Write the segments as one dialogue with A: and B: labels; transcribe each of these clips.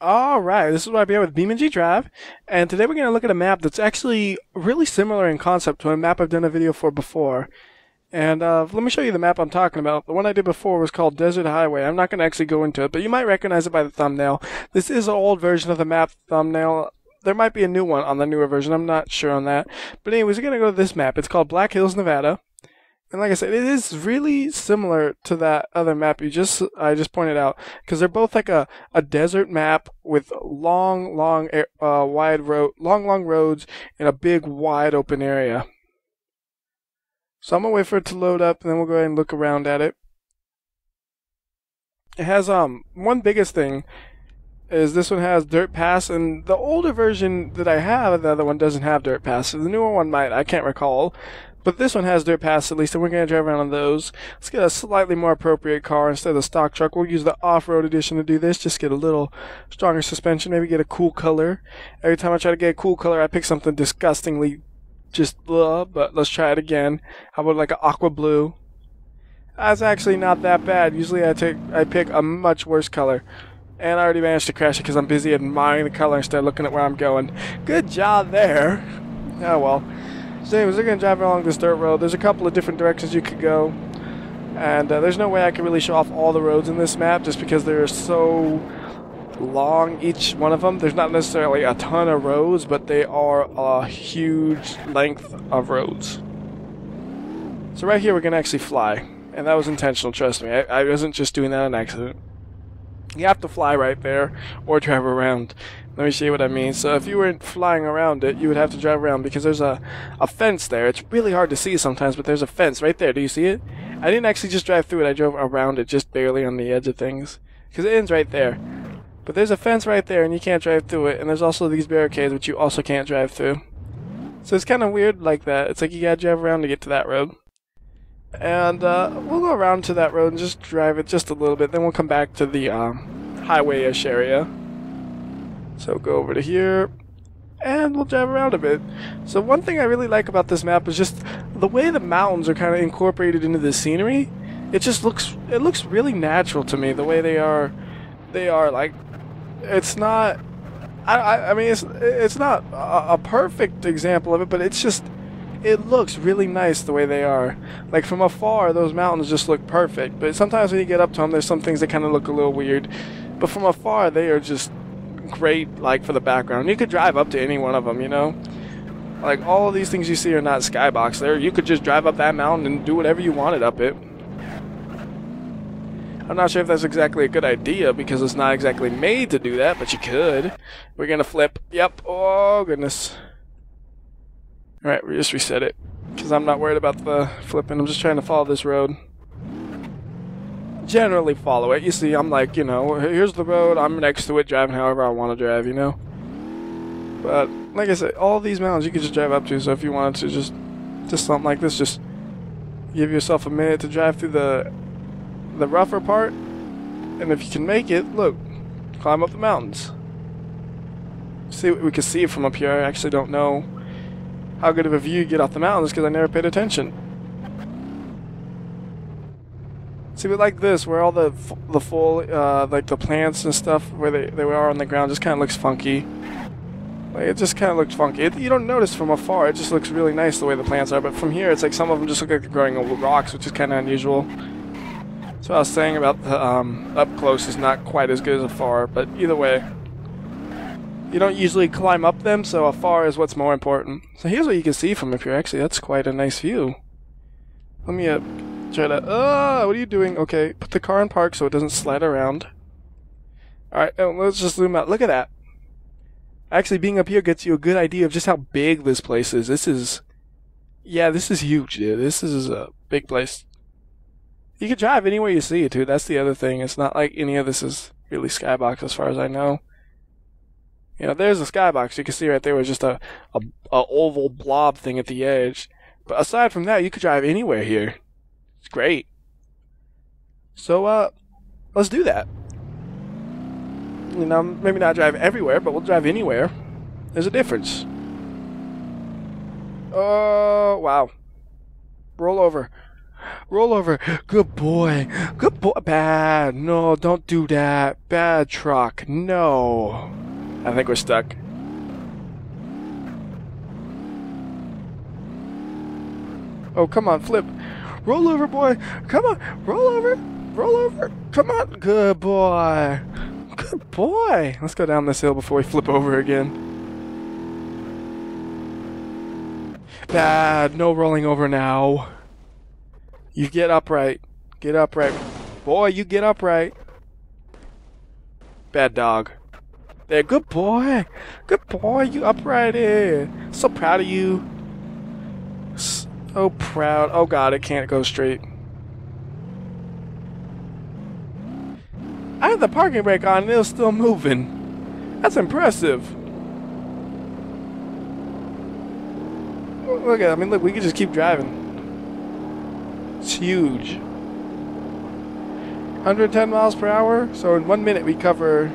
A: Alright, this is WhyBeAre with BeamNG.drive, and today we're going to look at a map that's actually really similar in concept to a map I've done a video for before. And let me show you the map I'm talking about. The one I did before was called Desert Highway. I'm not going to actually go into it, but you might recognize it by the thumbnail. This is an old version of the map thumbnail. There might be a new one on the newer version. I'm not sure on that. But anyways, we're going to go to this map. It's called Black Hills, Nevada. And like I said, it is really similar to that other map I just pointed out, because they're both like a desert map with long roads in a big wide open area. So I'm gonna wait for it to load up, and then we'll go ahead and look around at it. It has one biggest thing is this one has dirt pass, and the older version that I have, the other one doesn't have dirt pass. The newer one might, I can't recall. But this one has dirt pass at least, and we're going to drive around on those. Let's get a slightly more appropriate car instead of the stock truck. We'll use the off-road edition to do this, just get a little stronger suspension, maybe get a cool color. Every time I try to get a cool color, I pick something disgustingly just blah, but let's try it again. How about like an aqua blue? That's actually not that bad. Usually I pick a much worse color. And I already managed to crash it because I'm busy admiring the color instead of looking at where I'm going. Good job there. Oh well. So anyways, we're going to drive along this dirt road. There's a couple of different directions you could go. And there's no way I can really show off all the roads in this map just because they're so long, each one of them. There's not necessarily a ton of roads, but they are a huge length of roads. So right here we're going to actually fly. And that was intentional, trust me. I wasn't just doing that on accident. You have to fly right there or drive around. Let me show you what I mean. So if you weren't flying around it, you would have to drive around because there's a fence there. It's really hard to see sometimes, but there's a fence right there. Do you see it? I didn't actually just drive through it. I drove around it just barely on the edge of things because it ends right there. But there's a fence right there, and you can't drive through it. And there's also these barricades, which you also can't drive through. So it's kind of weird like that. It's like you gotta drive around to get to that road. And we'll go around to that road and just drive it just a little bit. Then we'll come back to the highway-ish area. So go over to here, and we'll drive around a bit. So one thing I really like about this map is just the way the mountains are kind of incorporated into the scenery. It just looks really natural to me. The way they are like, it's not. I mean, it's not a perfect example of it, but it's just. It looks really nice the way they are. Like from afar, those mountains just look perfect. But sometimes when you get up to them, there's some things that kind of look a little weird. But from afar, they are just great, like for the background. You could drive up to any one of them, you know. Like all of these things you see are not skybox. There, you could just drive up that mountain and do whatever you wanted up it. I'm not sure if that's exactly a good idea because it's not exactly made to do that, but you could. We're gonna flip. Yep. Oh goodness. Alright, we just reset it, because I'm not worried about the flipping. I'm just trying to follow this road. Generally follow it. You see, I'm like, you know, here's the road, I'm next to it, driving however I want to drive, you know? But, like I said, all these mountains you could just drive up to, so if you wanted to just something like this, just give yourself a minute to drive through the rougher part, and if you can make it, look, climb up the mountains. See what we can see from up here. I actually don't know how good of a view you get off the mountains because I never paid attention. See, but like this, where all the full, like the plants and stuff, where they are on the ground, just kind of looks funky. Like, it just kind of looks funky. You don't notice from afar, it just looks really nice the way the plants are, but from here, it's like some of them just look like they're growing over rocks, which is kind of unusual. So I was saying about the up close is not quite as good as afar, but either way. You don't usually climb up them, so afar is what's more important. So here's what you can see from up here. Actually, that's quite a nice view. Let me try to... what are you doing? Okay, put the car in park so it doesn't slide around. Alright, let's just zoom out. Look at that. Actually, being up here gets you a good idea of just how big this place is. This is... Yeah, this is huge, dude. This is a big place. You can drive anywhere you see it, too. That's the other thing. It's not like any of this is really skybox as far as I know. You know, there's a skybox. You can see right there was just a oval blob thing at the edge. But aside from that, you could drive anywhere here. It's great. So, let's do that. You know, maybe not drive everywhere, but we'll drive anywhere. There's a difference. Oh, wow. Roll over. Roll over. Good boy. Good Bad. No, don't do that. Bad truck. No. I think we're stuck. Oh, come on, flip. Roll over, boy. Come on. Roll over. Roll over. Come on. Good boy. Good boy. Let's go down this hill before we flip over again. Bad. No rolling over now. You get upright. Get upright. Boy, you get upright. Bad dog. There. Good boy. Good boy. You uprighted. So proud of you. So proud. Oh god, it can't go straight. I had the parking brake on and it was still moving. That's impressive. Look at it. I mean, look, we can just keep driving. It's huge. 110 miles per hour. So in 1 minute we cover,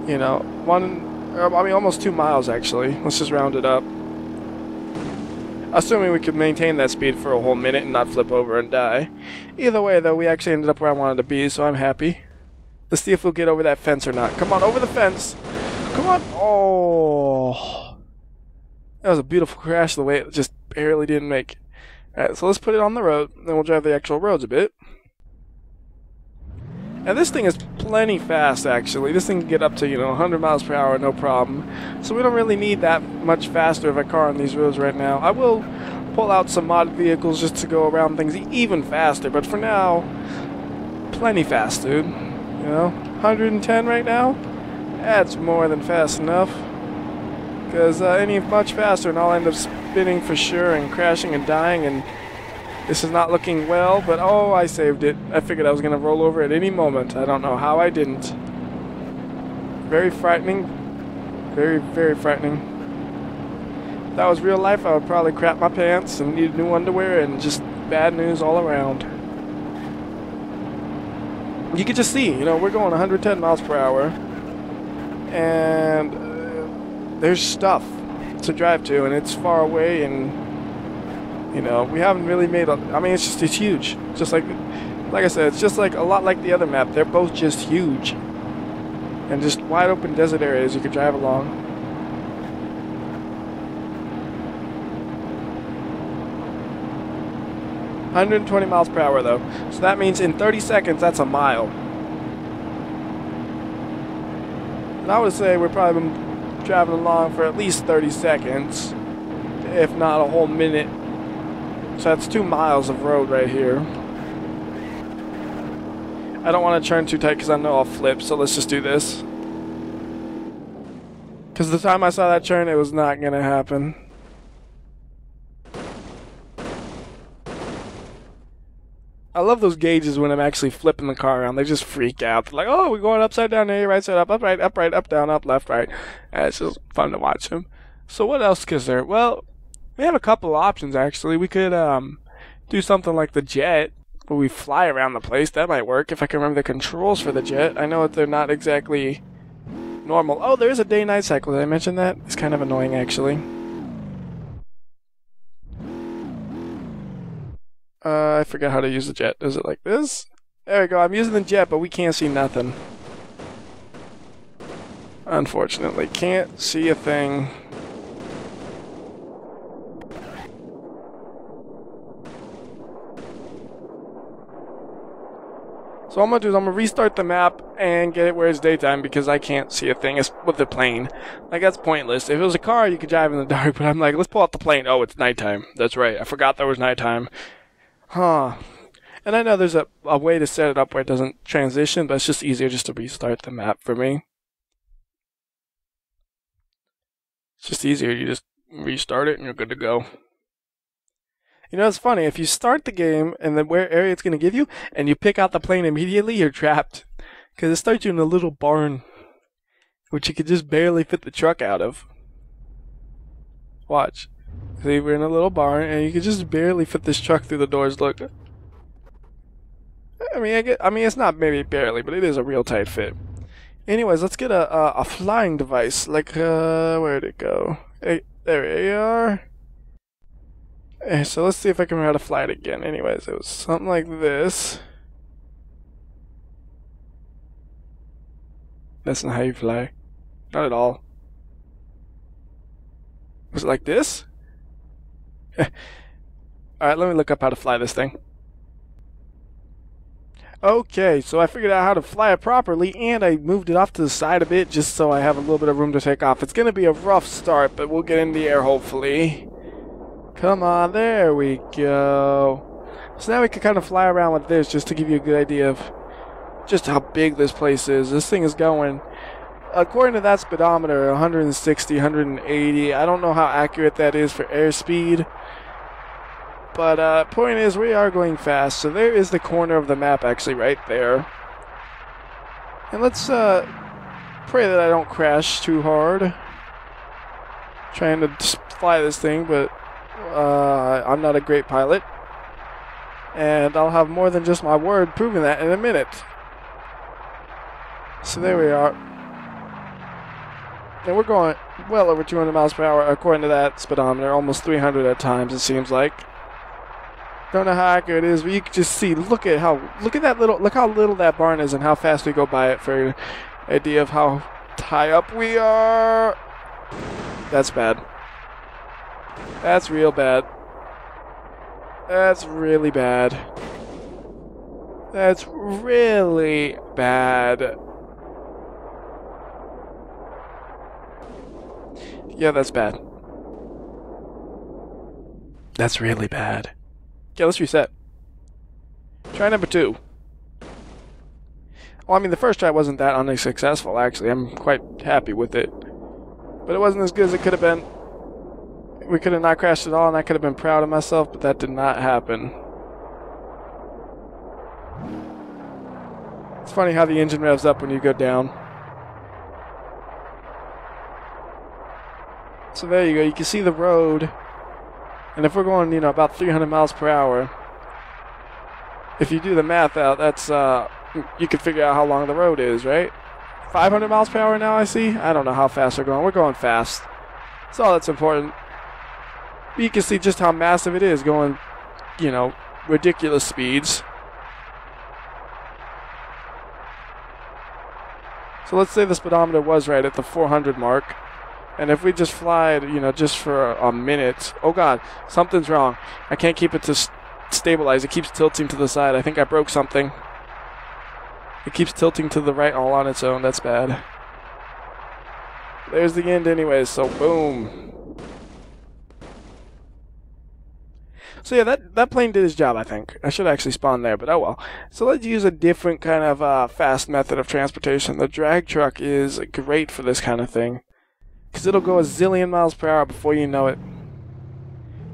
A: you know, almost 2 miles actually. Let's just round it up. Assuming we could maintain that speed for a whole minute and not flip over and die. Either way, though, we actually ended up where I wanted to be, so I'm happy. Let's see if we'll get over that fence or not. Come on, over the fence. Come on. Oh. That was a beautiful crash, the way it just barely didn't make it. Alright, so let's put it on the road, then we'll drive the actual roads a bit. And this thing is plenty fast, actually. This thing can get up to, 100 miles per hour, no problem. So we don't really need that much faster of a car on these roads right now. I will pull out some mod vehicles just to go around things even faster, but for now, plenty fast, dude. 110 right now? That's more than fast enough. Because any much faster and I'll end up spinning for sure and crashing and dying, and this is not looking well, but oh, I saved it. I figured I was going to roll over at any moment. I don't know how I didn't. Very frightening. Very, very frightening. If that was real life, I would probably crap my pants and need new underwear and just bad news all around. You can just see, we're going 110 miles per hour. And there's stuff to drive to, and it's far away, and we haven't really made it's huge. Just like I said, it's just like a lot like the other map. They're both just huge. And just wide open desert areas you could drive along. $120 miles per hour though. So that means in 30 seconds that's a mile. And I would say we're probably been driving along for at least 30 seconds. If not a whole minute. So that's 2 miles of road right here. I don't want to turn too tight because I know I'll flip, so let's just do this. Because the time I saw that turn, it was not going to happen. I love those gauges when I'm actually flipping the car around. They just freak out. They're like, oh, we're going upside down here, right side up, right, up, down, up, left, right. And it's just fun to watch them. So what else is there? Well, we have a couple of options, actually. We could do something like the jet, where we fly around the place. That might work, if I can remember the controls for the jet. I know that they're not exactly normal. Oh, there is a day-night cycle. Did I mention that? It's kind of annoying, actually. I forgot how to use the jet. Is it like this? There we go. I'm using the jet, but we can't see nothing. Unfortunately, can't see a thing. So what I'm going to do is I'm going to restart the map and get it where it's daytime because I can't see a thing with the plane. Like, that's pointless. If it was a car, you could drive in the dark, but I'm like, let's pull out the plane. Oh, it's nighttime. That's right. I forgot there was nighttime. Huh. And I know there's a way to set it up where it doesn't transition, but it's just easier just to restart the map for me. It's just easier. You just restart it and you're good to go. It's funny, if you start the game and then where area it's going to give you, and you pick out the plane immediately, you're trapped. Because it starts you in a little barn, which you could just barely fit the truck out of. Watch. See, we're in a little barn, and you can just barely fit this truck through the doors, look. I mean, it's not maybe barely, but it is a real tight fit. Anyways, let's get a flying device, like, where'd it go? Hey, there you are. So let's see if I can remember how to fly it again. Anyways, it was something like this. That's not how you fly. Not at all. Was it like this? Alright, let me look up how to fly this thing. Okay, so I figured out how to fly it properly, and I moved it off to the side a bit just so I have a little bit of room to take off. It's going to be a rough start, but we'll get in the air hopefully. Come on, there we go. So now we can kind of fly around with this just to give you a good idea of just how big this place is. This thing is going, according to that speedometer, 160, 180. I don't know how accurate that is for airspeed. But point is, we are going fast. So there is the corner of the map actually right there. And let's pray that I don't crash too hard. Trying to fly this thing, but I'm not a great pilot. And I'll have more than just my word proving that in a minute. So there we are. And we're going well over 200 miles per hour according to that speedometer. Almost 300 at times, it seems like. Don't know how accurate it is, but you can just see. Look at how little that barn is and how fast we go by it for an idea of how high up we are. That's bad. That's real bad. That's really bad. That's really bad. Yeah, that's bad. That's really bad. Okay, let's reset. Try number 2. Well, I mean, the first try wasn't that unsuccessful, actually. I'm quite happy with it. But it wasn't as good as it could have been. We could have not crashed at all, and I could have been proud of myself, but that did not happen. It's funny how the engine revs up when you go down. So there you go. You can see the road. And if we're going, about 300 miles per hour, if you do the math out, that's, you can figure out how long the road is, right? 500 miles per hour now, I see? I don't know how fast we're going. We're going fast. That's all that's important. But you can see just how massive it is going, ridiculous speeds. So let's say the speedometer was right at the 400 mark. And if we just fly, just for a minute... Oh god, something's wrong. I can't keep it to stabilize. It keeps tilting to the side. I think I broke something. It keeps tilting to the right all on its own. That's bad. There's the end anyways, so boom. So yeah, that plane did its job, I think. I should actually spawn there, but oh well. So let's use a different kind of fast method of transportation. The drag truck is great for this kind of thing. Because it'll go a zillion miles per hour before you know it.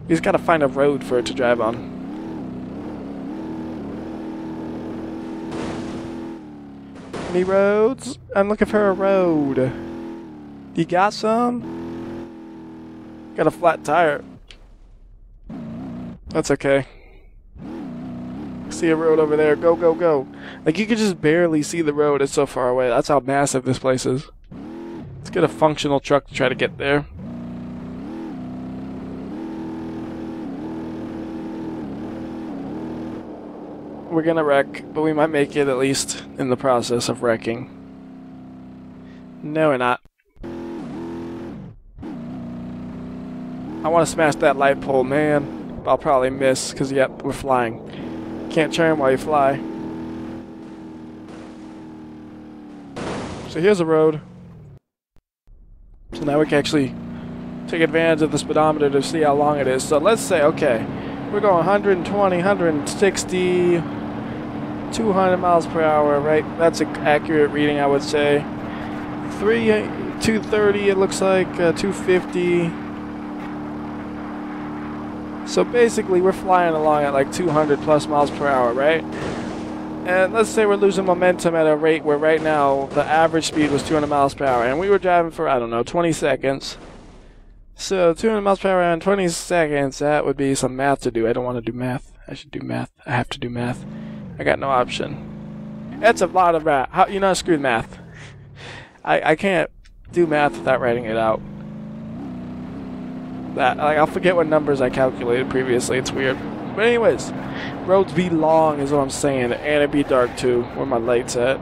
A: You just gotta find a road for it to drive on. Any roads? I'm looking for a road. You got some? Got a flat tire. That's okay. See a road over there. Go, go, go. Like, you can just barely see the road. It's so far away. That's how massive this place is. Let's get a functional truck to try to get there. We're gonna wreck, but we might make it at least in the process of wrecking. No, we're not. I want to smash that light pole, man. I'll probably miss, because, yep, we're flying. Can't turn while you fly. So here's a road. So now we can actually take advantage of the speedometer to see how long it is. So let's say, okay, we're going 120, 160, 200 miles per hour, right? That's an accurate reading, I would say. 230, it looks like, 250. So basically, we're flying along at like 200 plus miles per hour, right? And let's say we're losing momentum at a rate where right now the average speed was 200 miles per hour. And we were driving for, I don't know, 20 seconds. So 200 miles per hour in 20 seconds, that would be some math to do. I don't want to do math. I should do math. I have to do math. I got no option. That's a lot of math. Screw math. I can't do math without writing it out. I'll forget what numbers I calculated previously. It's weird. But anyways, roads be long is what I'm saying, and it be dark too. Where my lights at?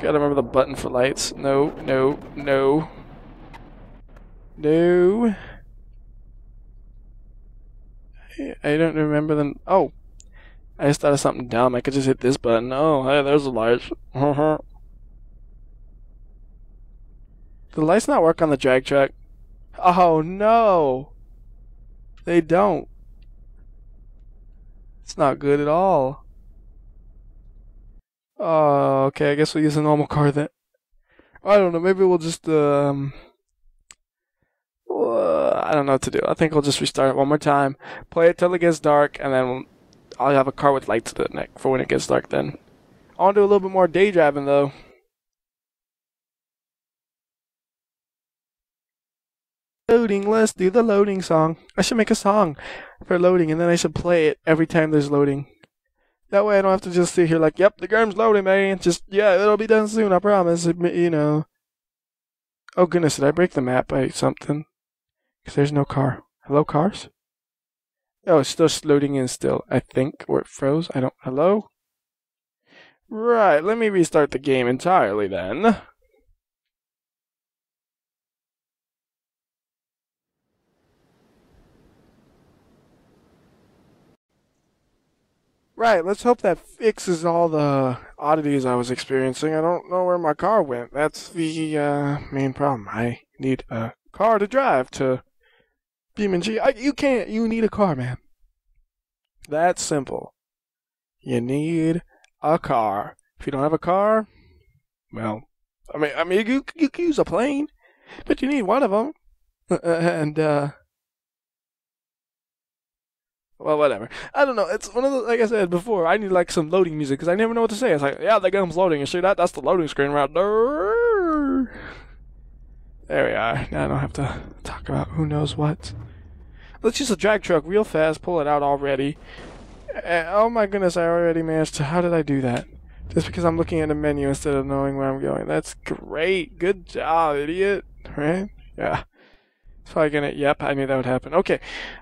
A: Gotta remember the button for lights. No, no, no. No. I don't remember them. Oh. I just thought of something dumb. I could just hit this button. Oh, hey, there's the lights. The lights not work on the drag truck. Oh, no. They don't. It's not good at all. Oh, okay. I guess we'll use a normal car then. I don't know. Maybe we'll just, I don't know what to do. I think we'll just restart it one more time. Play it till it gets dark, and then I'll have a car with lights in the neck for when it gets dark then. I want to do a little bit more day driving, though. Loading, let's do the loading song. I should make a song for loading, and then I should play it every time there's loading. That way I don't have to just sit here like, yep, the game's loading, man. Just, yeah, it'll be done soon, I promise. You know. Oh, goodness, did I break the map by something? Because there's no car. Hello, cars? Oh, it's still loading in still, I think. Or it froze. I don't... Hello? Right, let me restart the game entirely then. Right, let's hope that fixes all the oddities I was experiencing. I don't know where my car went. That's the main problem. I need a car to drive to BeamNG. You need a car, man. That's simple. You need a car. If you don't have a car, well, I mean, you can use a plane, but you need one of them. Well, whatever. I don't know. It's one of the, like I said before, I need like some loading music because I never know what to say. It's like, yeah, the game's loading. You see that? That's the loading screen right there. There we are. Now I don't have to talk about who knows what. Let's use a drag truck real fast, pull it out already. Oh my goodness, I already managed to. How did I do that? Just because I'm looking at a menu instead of knowing where I'm going. That's great. Good job, idiot. Right? Yeah. It's probably gonna, yep, I knew that would happen. Okay.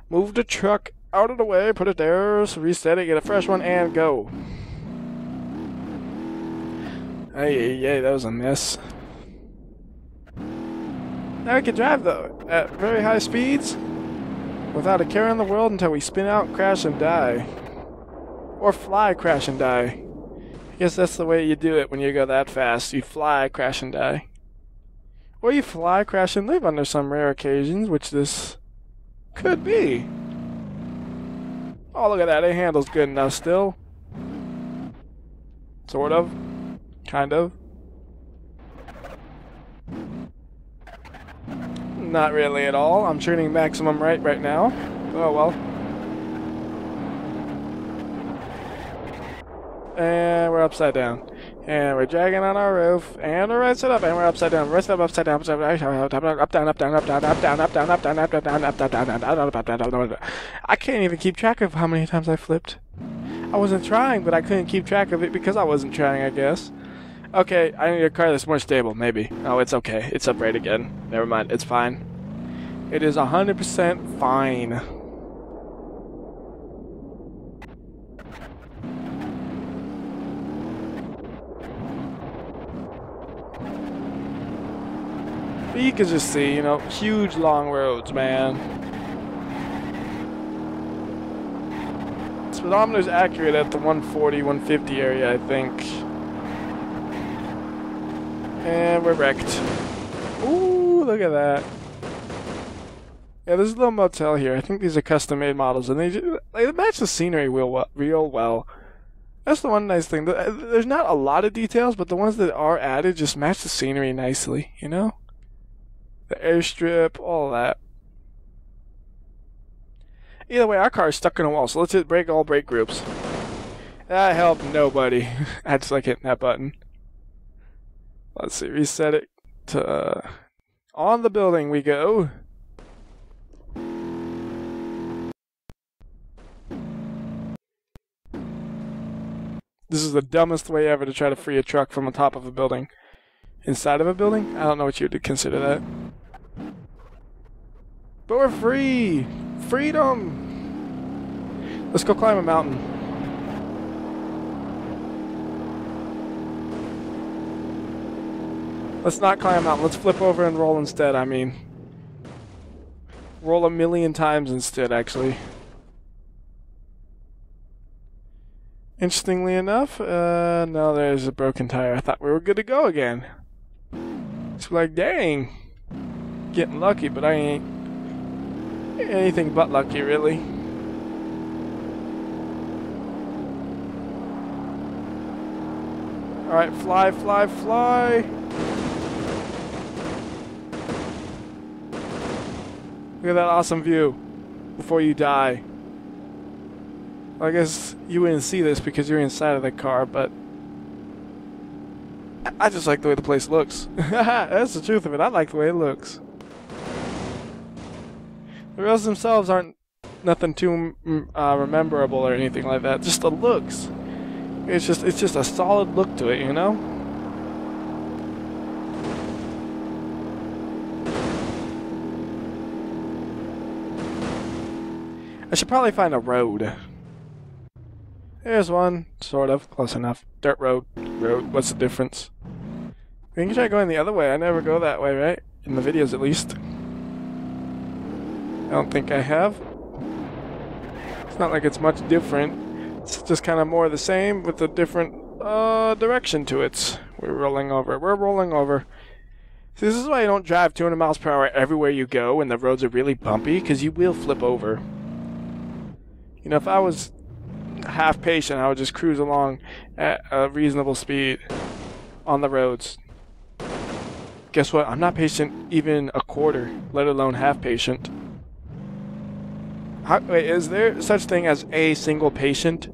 A: Move the truck out of the way, put it there, so reset it, get a fresh one, and go. Hey, that was a mess. Now we can drive, though, at very high speeds, without a care in the world until we spin out, crash, and die. Or fly, crash, and die. I guess that's the way you do it when you go that fast. You fly, crash, and die. Or you fly, crash, and live under some rare occasions, which this could be. Oh, look at that. It handles good enough still. Sort of. Kind of. Not really at all. I'm turning maximum right now. Oh, well. And we're upside down. And we're dragging on our roof. And we're right side up. And we're upside down. Right side up, upside down, upside down, up, down, up, down, up, down, up, down, up, down, up, down, up, down, up, down, up, down, up, down, up, down, up, down. I can't even keep track of how many times I flipped. I wasn't trying, but I couldn't keep track of it because I wasn't trying, I guess. Okay, I need a car that's more stable, maybe. Oh, it's okay. It's upright again. Never mind. It's fine. It is 100% fine. But you can just see, you know, huge long roads, man. Speedometer's accurate at the 140, 150 area, I think. And we're wrecked. Ooh, look at that. Yeah, there's a little motel here. I think these are custom-made models, and they match the scenery real well. That's the one nice thing. There's not a lot of details, but the ones that are added just match the scenery nicely, you know? The airstrip, all that. Either way, our car is stuck in a wall, so let's hit all brake groups. That helped nobody. I just like hitting that button. Let's see, reset it to on the building we go. This is the dumbest way ever to try to free a truck from the top of a building. Inside of a building? I don't know what you would consider that. But we're free! Freedom! Let's go climb a mountain. Let's not climb out. Let's flip over and roll instead, I mean. Roll 1,000,000 times instead, actually. Interestingly enough, no, there's a broken tire. I thought we were good to go again. It's like, dang. Getting lucky, but I ain't anything but lucky, really. Alright, fly, fly, fly. Look at that awesome view before you die. I guess you wouldn't see this because you're inside of the car, but I just like the way the place looks. That's the truth of it. I like the way it looks. The rails themselves aren't nothing too rememberable or anything like that. Just the looks. It's just a solid look to it, you know? I should probably find a road. There's one, sort of, close enough. Dirt road, what's the difference? We can try going the other way. I never go that way, right? In the videos, at least. I don't think I have. It's not like it's much different. It's just kind of more the same with a different direction to it. We're rolling over. We're rolling over. See, this is why you don't drive 200 miles per hour everywhere you go when the roads are really bumpy, because you will flip over. You know, if I was half patient, I would just cruise along at a reasonable speed on the roads. Guess what? I'm not patient even a quarter, let alone half patient. Wait, is there such thing as a single patient?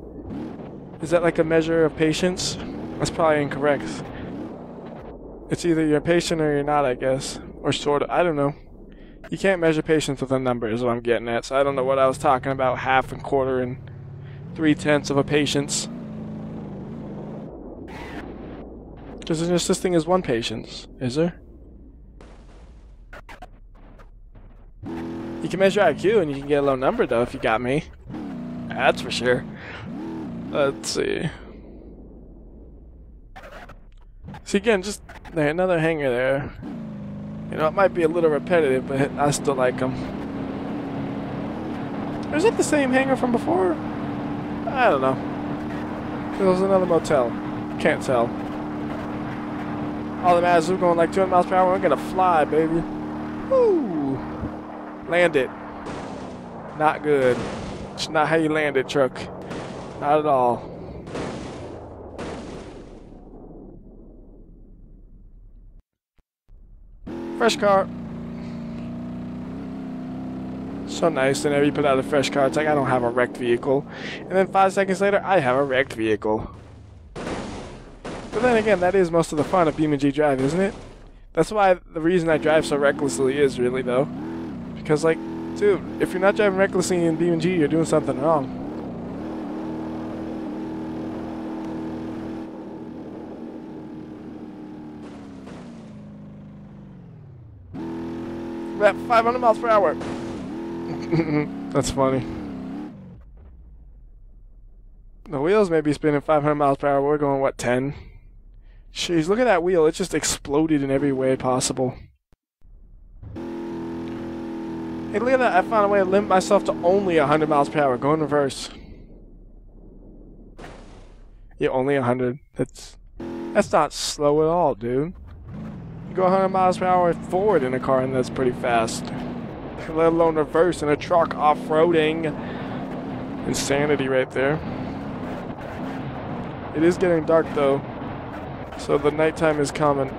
A: Is that like a measure of patience? That's probably incorrect. It's either you're patient or you're not, I guess. Or sort of. I don't know. You can't measure patience with a number is what I'm getting at. So I don't know what I was talking about. Half and quarter and 3/10 of a patience. Because there's just this thing as one patience. Is there? You can measure IQ and you can get a low number though if you got me. That's for sure. Let's see. See again, just there, another hanger there. You know, it might be a little repetitive, but I still like them. Is it the same hanger from before? I don't know. It was another motel. Can't tell. All that matters is we're going like 200 miles per hour. We're gonna fly, baby. Woo! Land it. Not good. It's not how you land it, truck. Not at all. Fresh car. So nice. Whenever you put out a fresh car, it's like I don't have a wrecked vehicle. And then 5 seconds later, I have a wrecked vehicle. But then again, that is most of the fun of BeamNG.drive, isn't it? That's why the reason I drive so recklessly is really, though. Because, like, dude, if you're not driving recklessly in BeamNG, you're doing something wrong. We're at 500 miles per hour. That's funny. The wheels may be spinning 500 miles per hour. We're going, what, 10? Jeez, look at that wheel. It just exploded in every way possible. Hey, look at that. I found a way to limit myself to only 100 miles per hour. Go in reverse. Yeah, only 100. That's not slow at all, dude. You go 100 miles per hour forward in a car, and that's pretty fast. Let alone reverse in a truck off-roading. Insanity right there. It is getting dark, though. So the nighttime is coming.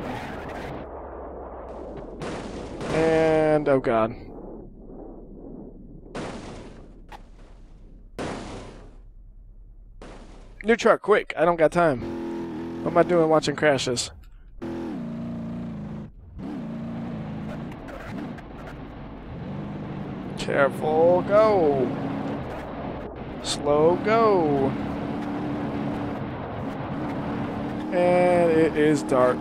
A: And, oh god. New truck, quick. I don't got time. What am I doing watching crashes? Careful, go. Slow, go. And it is dark.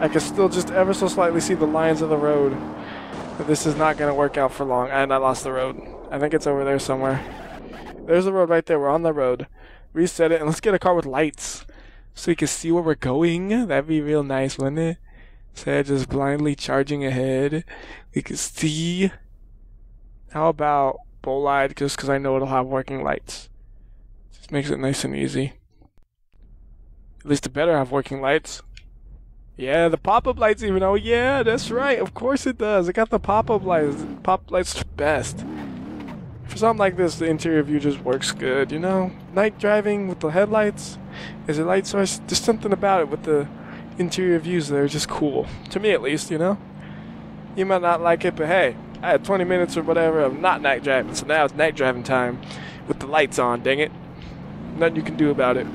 A: I can still just ever so slightly see the lines of the road. But this is not going to work out for long. And I lost the road. I think it's over there somewhere. There's the road right there. We're on the road. reset it, and let's get a car with lights so we can see where we're going. That'd be real nice, wouldn't it? Instead of just blindly charging ahead, we can see. How about bolide, just because I know it'll have working lights. Just makes it nice and easy. At least it better have working lights. Yeah, the pop-up lights even. Oh yeah, that's right. Of course it does. It got the pop-up lights. Pop-up lights are best. For something like this, the interior view just works good, you know? Night driving with the headlights as a light source, there's something about it with the interior views that are just cool. To me at least, you know? You might not like it, but hey, I had 20 minutes or whatever of not night driving, so now it's night driving time with the lights on, dang it. Nothing you can do about it.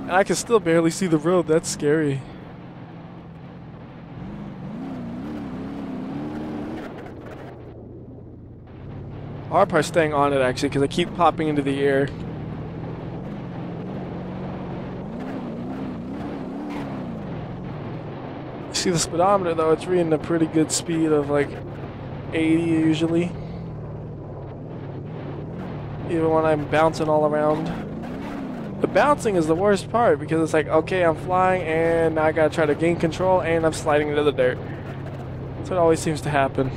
A: And I can still barely see the road, that's scary. Hard part staying on it actually, because I keep popping into the air. See the speedometer though, it's reading a pretty good speed of like 80 usually. Even when I'm bouncing all around. The bouncing is the worst part because it's like, okay, I'm flying and now I gotta try to gain control and I'm sliding into the dirt. That's what always seems to happen.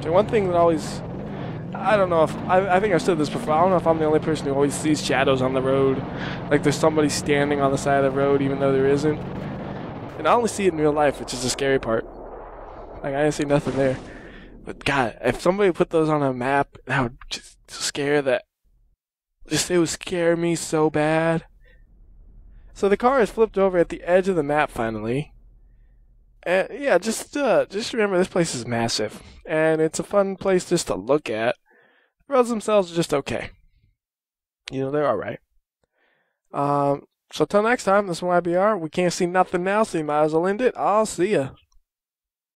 A: So one thing that always, I don't know if, I think I've said this before, I don't know if I'm the only person who always sees shadows on the road. Like there's somebody standing on the side of the road even though there isn't. And I only see it in real life, which is the scary part. Like I didn't see nothing there. But God, if somebody put those on a map, that would just scare that. It would scare me so bad. So the car is flipped over at the edge of the map finally. And yeah, just remember this place is massive. And it's a fun place just to look at. The roads themselves are just okay. You know, they're alright. So till next time, this is WhyBeAre. We can't see nothing now, so you might as well end it. I'll see ya.